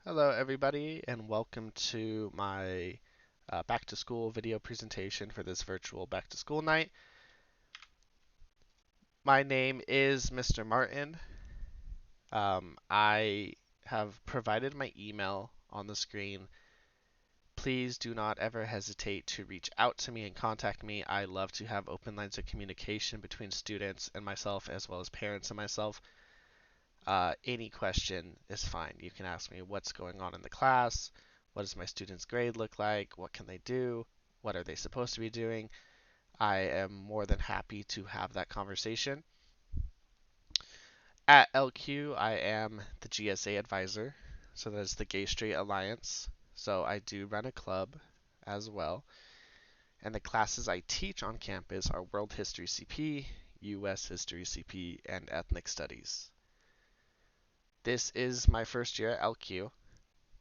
Hello, everybody, and welcome to my back to school video presentation for this virtual back to school night. My name is Mr. Martin. I have provided my email on the screen. Please do not ever hesitate to reach out to me and contact me. I love to have open lines of communication between students and myself, as well as parents and myself. Any question is fine. You can ask me what's going on in the class, what does my student's grade look like, what can they do, what are they supposed to be doing. I am more than happy to have that conversation. At LQ, I am the GSA advisor, so that is the Gay Straight Alliance. So I do run a club as well. And the classes I teach on campus are World History CP, US History CP, and Ethnic Studies. This is my first year at LQ,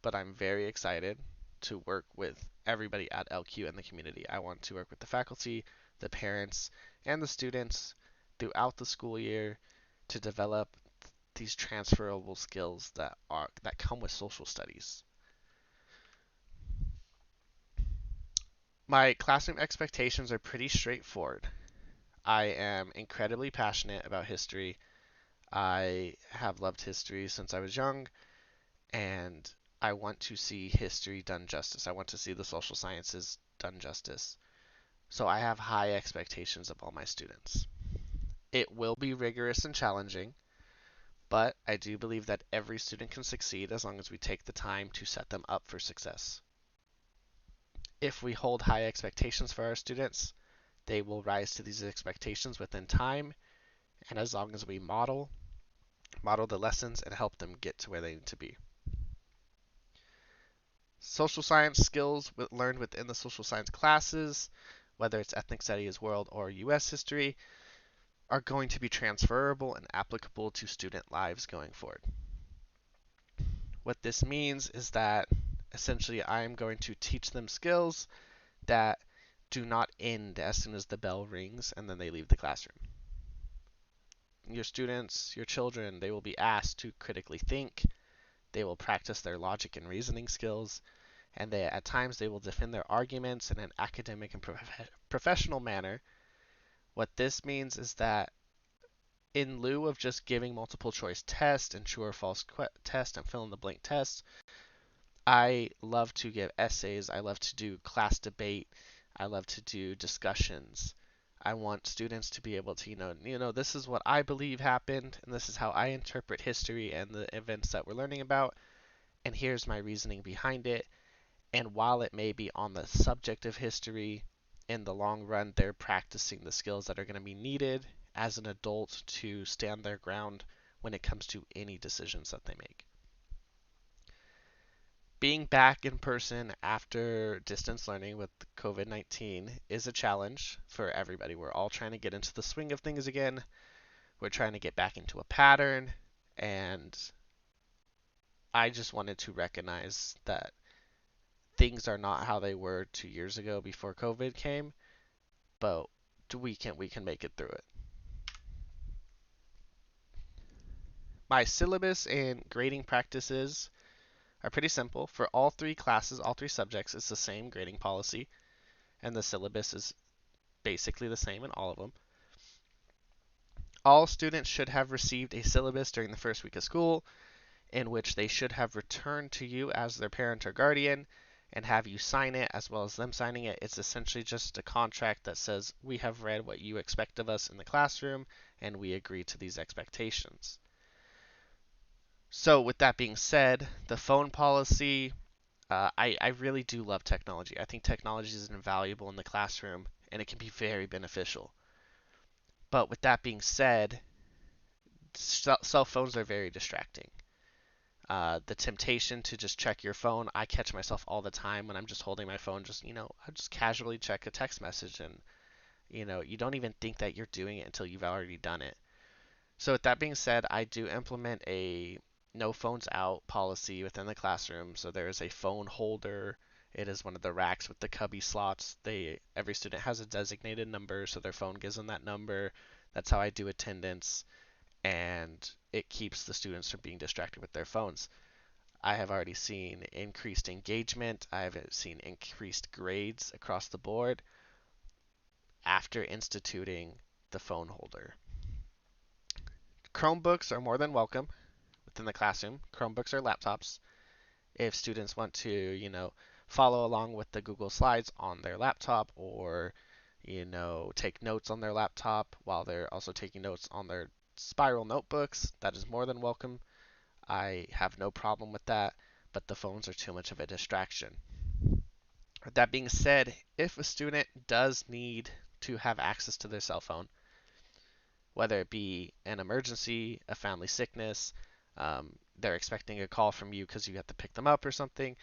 but I'm very excited to work with everybody at LQ and the community. I want to work with the faculty, the parents, and the students throughout the school year to develop these transferable skills that come with social studies. My classroom expectations are pretty straightforward. I am incredibly passionate about history. I have loved history since I was young, and I want to see history done justice. I want to see the social sciences done justice. So I have high expectations of all my students. It will be rigorous and challenging, but I do believe that every student can succeed as long as we take the time to set them up for success. If we hold high expectations for our students, they will rise to these expectations within time, and as long as we model the lessons and help them get to where they need to be. Social science skills learned within the social science classes, whether it's ethnic studies, world, or US history, are going to be transferable and applicable to student lives going forward. What this means is that essentially I am going to teach them skills that do not end as soon as the bell rings and then they leave the classroom. Your students, your children, they will be asked to critically think, they will practice their logic and reasoning skills, and at times they will defend their arguments in an academic and professional manner. What this means is that in lieu of just giving multiple choice tests and true or false test and fill in the blank tests, I love to give essays. I love to do class debate. I love to do discussions. I want students to be able to, this is what I believe happened, and this is how I interpret history and the events that we're learning about, and here's my reasoning behind it. And while it may be on the subject of history, in the long run, they're practicing the skills that are going to be needed as an adult to stand their ground when it comes to any decisions that they make. Being back in person after distance learning with COVID-19 is a challenge for everybody. We're all trying to get into the swing of things again. We're trying to get back into a pattern, and I just wanted to recognize that things are not how they were 2 years ago before COVID came, but we can make it through it. My syllabus and grading practices are pretty simple. For all three classes, all three subjects, it's the same grading policy, and the syllabus is basically the same in all of them. All students should have received a syllabus during the first week of school, in which they should have returned to you as their parent or guardian and have you sign it as well as them signing it. It's essentially just a contract that says we have read what you expect of us in the classroom and we agree to these expectations. So with that being said, the phone policy, I really do love technology. I think technology is invaluable in the classroom and it can be very beneficial. But with that being said, cell phones are very distracting. The temptation to just check your phone, I catch myself all the time when I'm just holding my phone, I just casually check a text message and, you don't even think that you're doing it until you've already done it. So with that being said, I do implement a no phones out policy within the classroom. So there is a phone holder. It is one of the racks with the cubby slots. Every student has a designated number, so their phone gives them that number. That's how I do attendance, and it keeps the students from being distracted with their phones. I have already seen increased engagement. I have seen increased grades across the board after instituting the phone holder. Chromebooks are more than welcome within the classroom. Chromebooks are laptops. If students want to, follow along with the Google Slides on their laptop or, take notes on their laptop while they're also taking notes on their spiral notebooks, that is more than welcome. I have no problem with that, but the phones are too much of a distraction. That being said, if a student does need to have access to their cell phone, whether it be an emergency, a family sickness, they're expecting a call from you because you have to pick them up or something,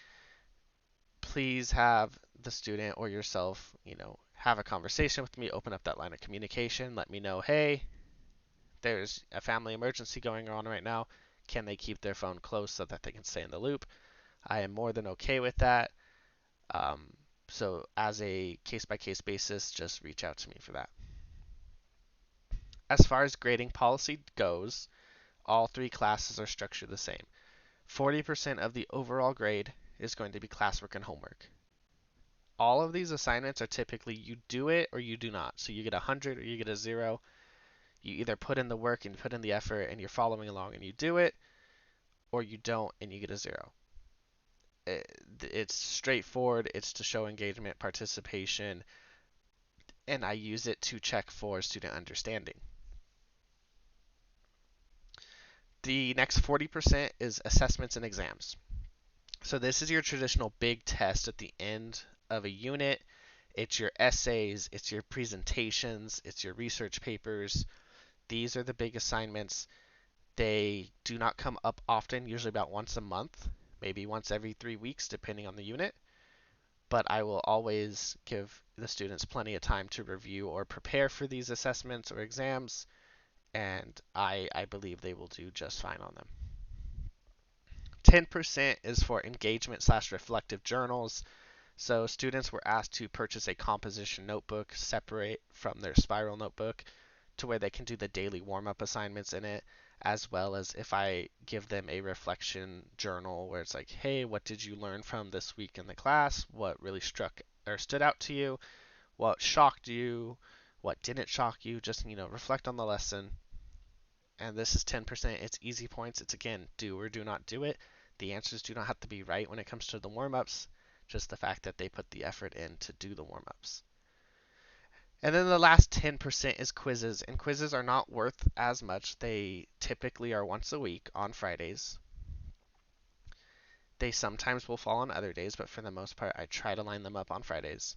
please have the student or yourself, have a conversation with me, open up that line of communication, let me know, hey, there's a family emergency going on right now. Can they keep their phone close so that they can stay in the loop? I am more than okay with that. Um, so, as a case by case basis, just reach out to me for that. As far as grading policy goes, all three classes are structured the same. 40% of the overall grade is going to be classwork and homework. All of these assignments are typically you do it or you do not. So you get 100 or you get a 0. You either put in the work and put in the effort and you're following along and you do it, or you don't and you get a 0. It's straightforward. It's to show engagement, participation, and I use it to check for student understanding. The next 40% is assessments and exams. So this is your traditional big test at the end of a unit. It's your essays, it's your presentations, it's your research papers. These are the big assignments. They do not come up often, usually about once a month, maybe once every 3 weeks, depending on the unit. But I will always give the students plenty of time to review or prepare for these assessments or exams, and I believe they will do just fine on them. 10% is for engagement/reflective journals. So students were asked to purchase a composition notebook separate from their spiral notebook to where they can do the daily warm-up assignments in it, as well as if I give them a reflection journal where it's like, hey, what did you learn from this week in the class? What really struck or stood out to you? What shocked you? What didn't shock you? Just, reflect on the lesson. And this is 10%. It's easy points. It's again, do or do not do it. The answers do not have to be right when it comes to the warm-ups, just the fact that they put the effort in to do the warm-ups. And then the last 10% is quizzes, and quizzes are not worth as much. They typically are once a week on Fridays. They sometimes will fall on other days, but for the most part, I try to line them up on Fridays.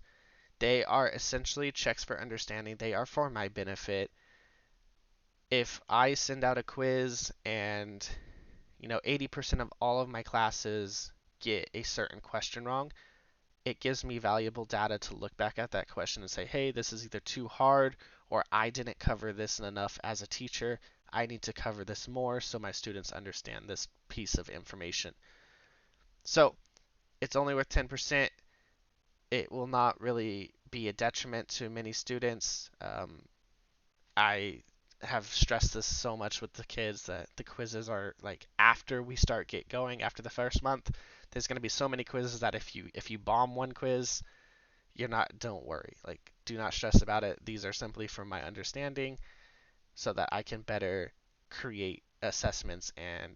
They are essentially checks for understanding. They are for my benefit. If I send out a quiz and 80% of all of my classes get a certain question wrong, it gives me valuable data to look back at that question and say, hey, this is either too hard or I didn't cover this enough as a teacher. I need to cover this more so my students understand this piece of information. So it's only worth 10%. It will not really be a detriment to many students. I have stressed this so much with the kids that the quizzes are like after we start get going after the first month. There's going to be so many quizzes that if you bomb one quiz, don't worry. Like, do not stress about it. These are simply from my understanding so that I can better create assessments and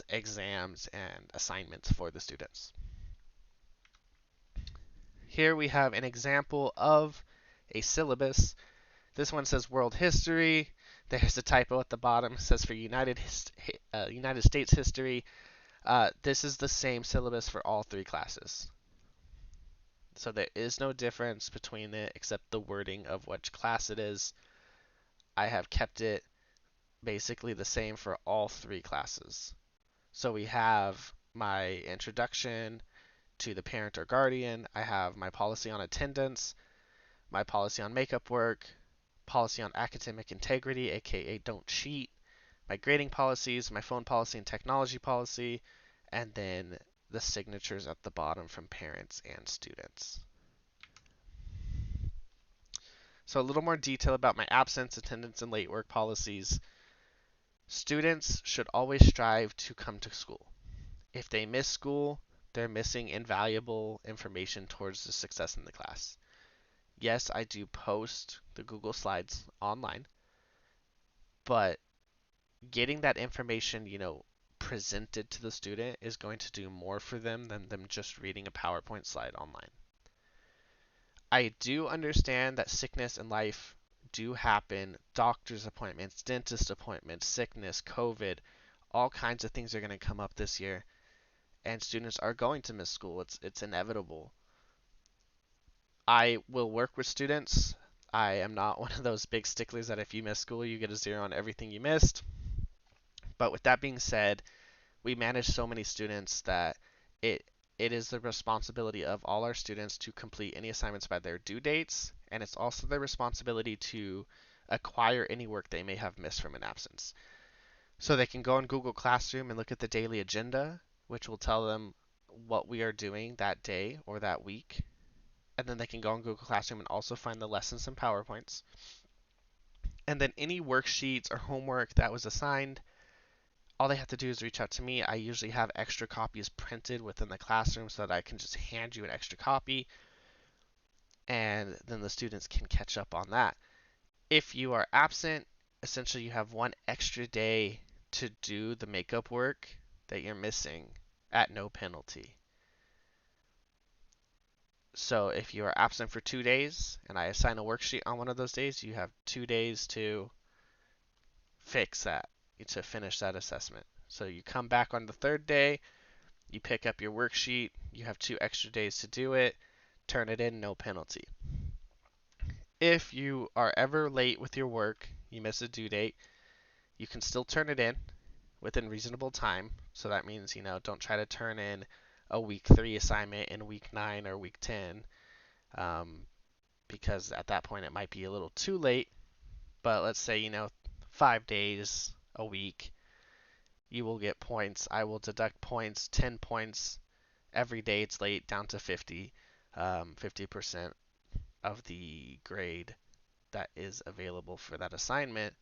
exams and assignments for the students. Here we have an example of a syllabus. This one says world history. There's a typo at the bottom. It says for United States history. This is the same syllabus for all three classes. So there is no difference between it except the wording of which class it is. I have kept it basically the same for all three classes. So we have my introduction to the parent or guardian. I have my policy on attendance, my policy on makeup work, policy on academic integrity, aka don't cheat, my grading policies, my phone policy and technology policy, and then the signatures at the bottom from parents and students. So a little more detail about my absence, attendance, and late work policies. Students should always strive to come to school. If they miss school, they're missing invaluable information towards the success in the class. Yes, I do post the Google Slides online, but getting that information, presented to the student is going to do more for them than them just reading a PowerPoint slide online. I do understand that sickness and life do happen, doctor's appointments, dentist appointments, sickness, COVID, all kinds of things are going to come up this year, and students are going to miss school. It's inevitable. I will work with students. I am not one of those big sticklers that if you miss school, you get a zero on everything you missed. But with that being said, we manage so many students that it it is the responsibility of all our students to complete any assignments by their due dates, and it's also their responsibility to acquire any work they may have missed from an absence. So they can go on Google Classroom and look at the daily agenda, which will tell them what we are doing that day or that week. And then they can go on Google Classroom and also find the lessons and PowerPoints. And then any worksheets or homework that was assigned, all they have to do is reach out to me. I usually have extra copies printed within the classroom so that I can just hand you an extra copy, and then the students can catch up on that. If you are absent, essentially you have one extra day to do the makeup work that you're missing at no penalty. So if you are absent for 2 days and I assign a worksheet on one of those days, you have 2 days to fix that, to finish that assessment. So you come back on the third day, you pick up your worksheet, you have 2 extra days to do it, turn it in, no penalty. If you are ever late with your work, you miss a due date, you can still turn it in within reasonable time. So that means, don't try to turn in a week 3 assignment in week 9 or week 10, because at that point it might be a little too late. But let's say, 5 days a week, you will get points. I will deduct points, 10 points every day it's late, down to 50, 50% of the grade that is available for that assignment,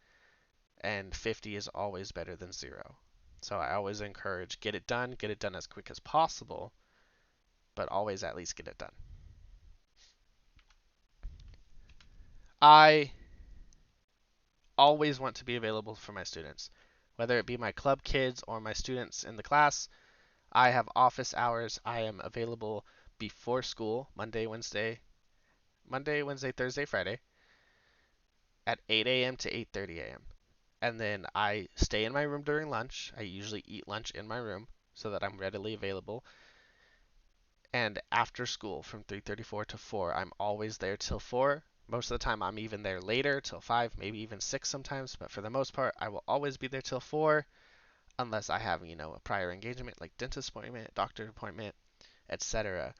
and 50 is always better than 0. So I always encourage get it done as quick as possible, but always at least get it done. I always want to be available for my students, whether it be my club kids or my students in the class. I have office hours. I am available before school, Monday, Wednesday, Thursday, Friday, at 8 a.m. to 8:30 a.m. And then I stay in my room during lunch. I usually eat lunch in my room so that I'm readily available. And after school from 3:34 to 4, I'm always there till 4. Most of the time I'm even there later till 5, maybe even 6 sometimes, but for the most part I will always be there till 4 unless I have, a prior engagement like dentist appointment, doctor appointment, etc.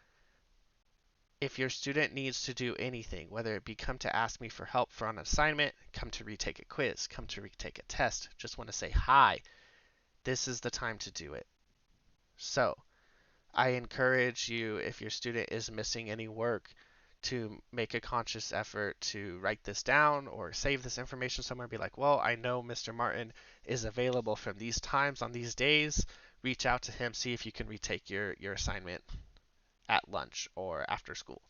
If your student needs to do anything, whether it be come to ask me for help for an assignment, come to retake a quiz, come to retake a test, just want to say hi, this is the time to do it. So, I encourage you, if your student is missing any work, to make a conscious effort to write this down or save this information somewhere. Be like, well, I know Mr. Martin is available from these times on these days. Reach out to him, see if you can retake your assignment at lunch or after school.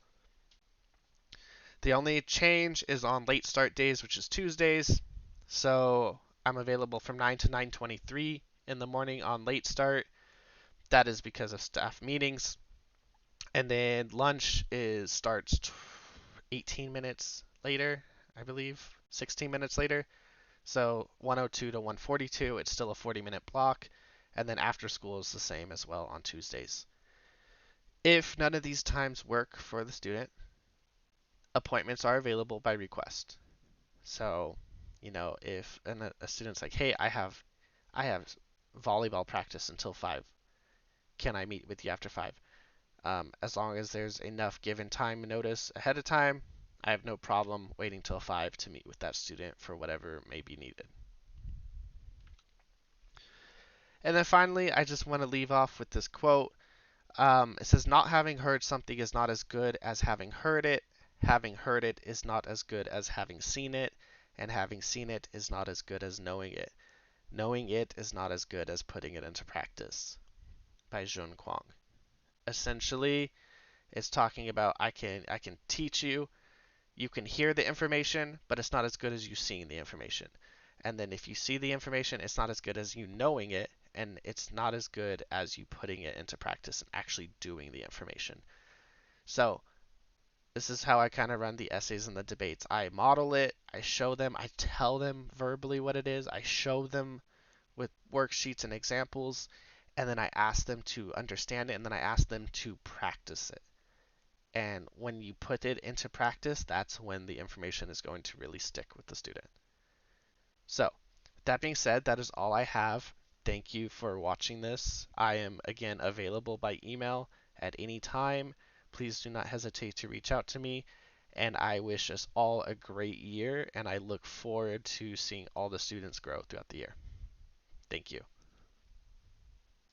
The only change is on late start days, which is Tuesdays. So I'm available from 9 to 9:23 in the morning on late start. That is because of staff meetings. And then lunch starts 18 minutes later, I believe, 16 minutes later. So 102 to 142, it's still a 40-minute block. And then after school is the same as well on Tuesdays. If none of these times work for the student, appointments are available by request. So, if a student's like, "Hey, I have volleyball practice until 5. Can I meet with you after 5?" As long as there's enough given time notice ahead of time, I have no problem waiting till 5 to meet with that student for whatever may be needed. And then finally, I just want to leave off with this quote. It says, "Not having heard something is not as good as having heard it. Having heard it is not as good as having seen it. And having seen it is not as good as knowing it. Knowing it is not as good as putting it into practice." by Jun Kwong. Essentially, it's talking about I can teach you. You can hear the information, but it's not as good as you seeing the information. And then if you see the information, it's not as good as you knowing it, and it's not as good as you putting it into practice and actually doing the information. So this is how I kind of run the essays and the debates. I model it, I show them, I tell them verbally what it is, I show them with worksheets and examples, and then I ask them to understand it, and then I ask them to practice it. And when you put it into practice, that's when the information is going to really stick with the student. So, that being said, that is all I have. Thank you for watching this. I am again available by email at any time. Please do not hesitate to reach out to me. And I wish us all a great year, and I look forward to seeing all the students grow throughout the year. Thank you.